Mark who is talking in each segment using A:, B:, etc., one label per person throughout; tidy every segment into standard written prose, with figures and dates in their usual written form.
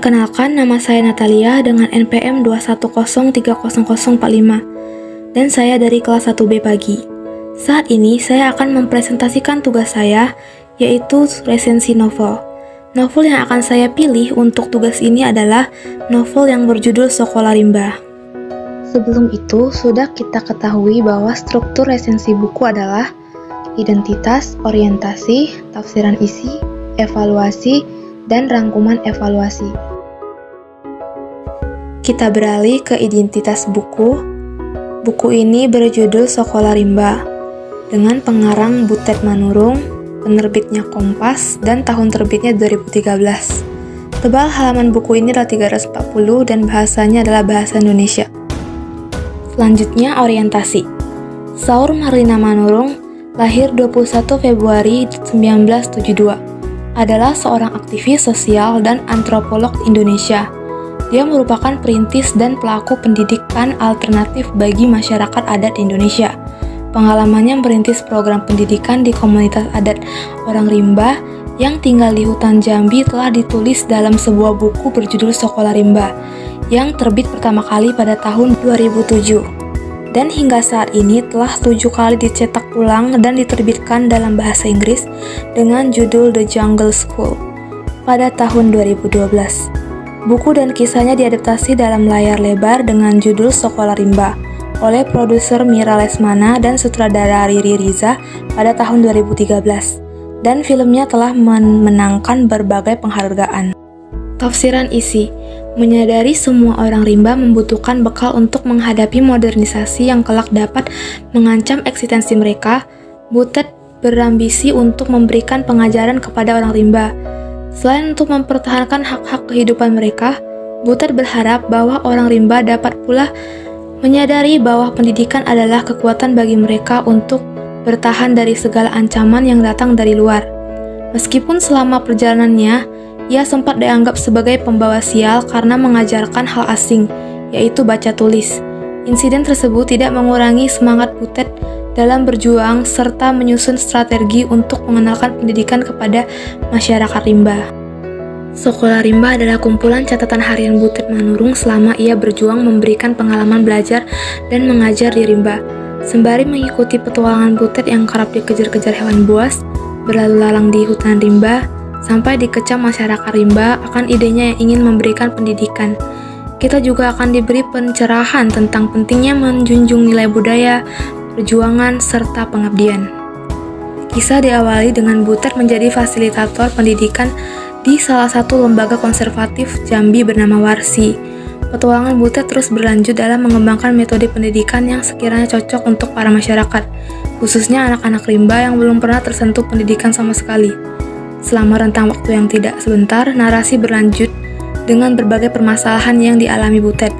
A: Perkenalkan, nama saya Natalia dengan NPM 210300045 dan saya dari kelas 1B pagi. Saat ini saya akan mempresentasikan tugas saya, yaitu resensi novel. Novel yang akan saya pilih untuk tugas ini adalah novel yang berjudul Sekolah Rimba. Sebelum itu, sudah kita ketahui bahwa struktur resensi buku adalah identitas, orientasi, tafsiran isi, evaluasi, dan rangkuman evaluasi. Kita beralih ke identitas buku. Buku ini berjudul Sekolah Rimba, dengan pengarang Butet Manurung, penerbitnya Kompas, dan tahun terbitnya 2013. Tebal halaman buku ini adalah 340 dan bahasanya adalah bahasa Indonesia. Selanjutnya, orientasi. Saur Marlina Manurung, lahir 21 Februari 1972. Adalah seorang aktivis sosial dan antropolog Indonesia. Dia merupakan perintis dan pelaku pendidikan alternatif bagi masyarakat adat Indonesia. Pengalamannya merintis program pendidikan di komunitas adat orang Rimba yang tinggal di hutan Jambi telah ditulis dalam sebuah buku berjudul Sekolah Rimba yang terbit pertama kali pada tahun 2007. Dan hingga saat ini telah 7 kali dicetak ulang dan diterbitkan dalam bahasa Inggris dengan judul The Jungle School pada tahun 2012. Buku dan kisahnya diadaptasi dalam layar lebar dengan judul Sekolah Rimba oleh produser Mira Lesmana dan sutradara Riri Riza pada tahun 2013. Dan filmnya telah memenangkan berbagai penghargaan. Tafsiran isi. Menyadari semua orang rimba membutuhkan bekal untuk menghadapi modernisasi yang kelak dapat mengancam eksistensi mereka, Butet berambisi untuk memberikan pengajaran kepada orang rimba. Selain untuk mempertahankan hak-hak kehidupan mereka, Butet berharap bahwa orang rimba dapat pula menyadari bahwa pendidikan adalah kekuatan bagi mereka untuk bertahan dari segala ancaman yang datang dari luar. Meskipun selama perjalanannya, ia sempat dianggap sebagai pembawa sial karena mengajarkan hal asing, yaitu baca tulis. Insiden tersebut tidak mengurangi semangat Butet dalam berjuang serta menyusun strategi untuk mengenalkan pendidikan kepada masyarakat rimba. Sekolah Rimba adalah kumpulan catatan harian Butet Manurung selama ia berjuang memberikan pengalaman belajar dan mengajar di rimba. Sembari mengikuti petualangan Butet yang kerap dikejar-kejar hewan buas, berlalu lalang di hutan rimba, sampai dikecam masyarakat rimba akan idenya yang ingin memberikan pendidikan. Kita juga akan diberi pencerahan tentang pentingnya menjunjung nilai budaya, perjuangan, serta pengabdian. Kisah diawali dengan Butet menjadi fasilitator pendidikan di salah satu lembaga konservatif Jambi bernama Warsi. Petualangan Butet terus berlanjut dalam mengembangkan metode pendidikan yang sekiranya cocok untuk para masyarakat, khususnya anak-anak rimba yang belum pernah tersentuh pendidikan sama sekali. Selama rentang waktu yang tidak sebentar, narasi berlanjut dengan berbagai permasalahan yang dialami Butet,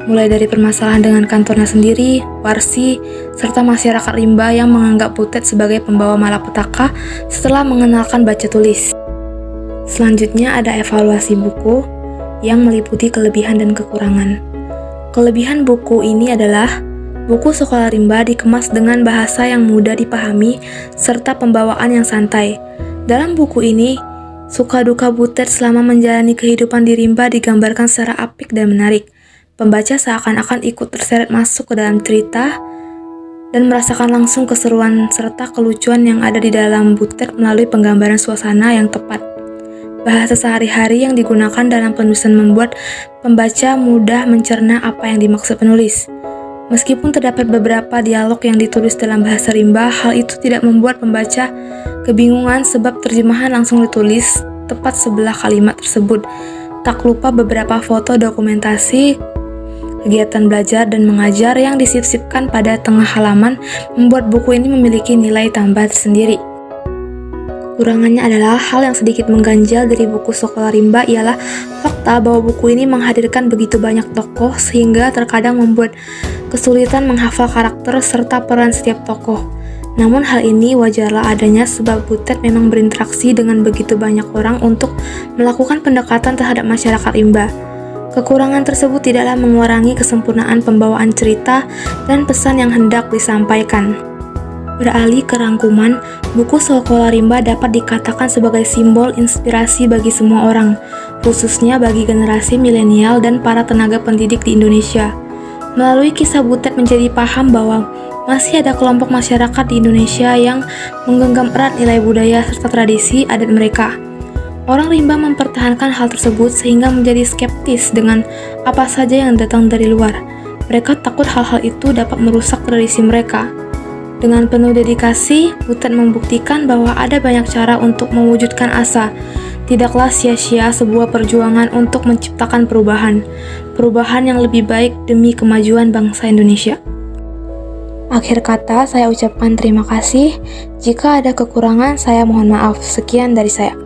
A: mulai dari permasalahan dengan kantornya sendiri, Warsi, serta masyarakat rimba yang menganggap Butet sebagai pembawa malapetaka setelah mengenalkan baca tulis. Selanjutnya ada evaluasi buku yang meliputi kelebihan dan kekurangan. Kelebihan buku ini adalah buku Sekolah Rimba dikemas dengan bahasa yang mudah dipahami serta pembawaan yang santai. Dalam buku ini, suka duka Butet selama menjalani kehidupan di rimba digambarkan secara apik dan menarik. Pembaca seakan-akan ikut terseret masuk ke dalam cerita dan merasakan langsung keseruan serta kelucuan yang ada di dalam Butet melalui penggambaran suasana yang tepat. Bahasa sehari-hari yang digunakan dalam penulisan membuat pembaca mudah mencerna apa yang dimaksud penulis. Meskipun terdapat beberapa dialog yang ditulis dalam bahasa rimba, hal itu tidak membuat pembaca kebingungan sebab terjemahan langsung ditulis tepat sebelah kalimat tersebut. Tak lupa beberapa foto dokumentasi kegiatan belajar dan mengajar yang disisipkan pada tengah halaman membuat buku ini memiliki nilai tambah tersendiri. Kekurangannya adalah hal yang sedikit mengganjal dari buku Sekolah Rimba ialah fakta bahwa buku ini menghadirkan begitu banyak tokoh sehingga terkadang membuat kesulitan menghafal karakter serta peran setiap tokoh. Namun hal ini wajarlah adanya sebab Butet memang berinteraksi dengan begitu banyak orang untuk melakukan pendekatan terhadap masyarakat rimba. Kekurangan tersebut tidaklah mengurangi kesempurnaan pembawaan cerita dan pesan yang hendak disampaikan. Beralih ke rangkuman, buku Sekolah Rimba dapat dikatakan sebagai simbol inspirasi bagi semua orang, khususnya bagi generasi milenial dan para tenaga pendidik di Indonesia. Melalui kisah Butet menjadi paham bahwa masih ada kelompok masyarakat di Indonesia yang menggenggam erat nilai budaya serta tradisi adat mereka. Orang rimba mempertahankan hal tersebut sehingga menjadi skeptis dengan apa saja yang datang dari luar. Mereka takut hal-hal itu dapat merusak tradisi mereka. Dengan penuh dedikasi, Butet membuktikan bahwa ada banyak cara untuk mewujudkan asa. Tidaklah sia-sia sebuah perjuangan untuk menciptakan perubahan yang lebih baik demi kemajuan bangsa Indonesia. Akhir kata, saya ucapkan terima kasih. Jika ada kekurangan, saya mohon maaf. Sekian dari saya.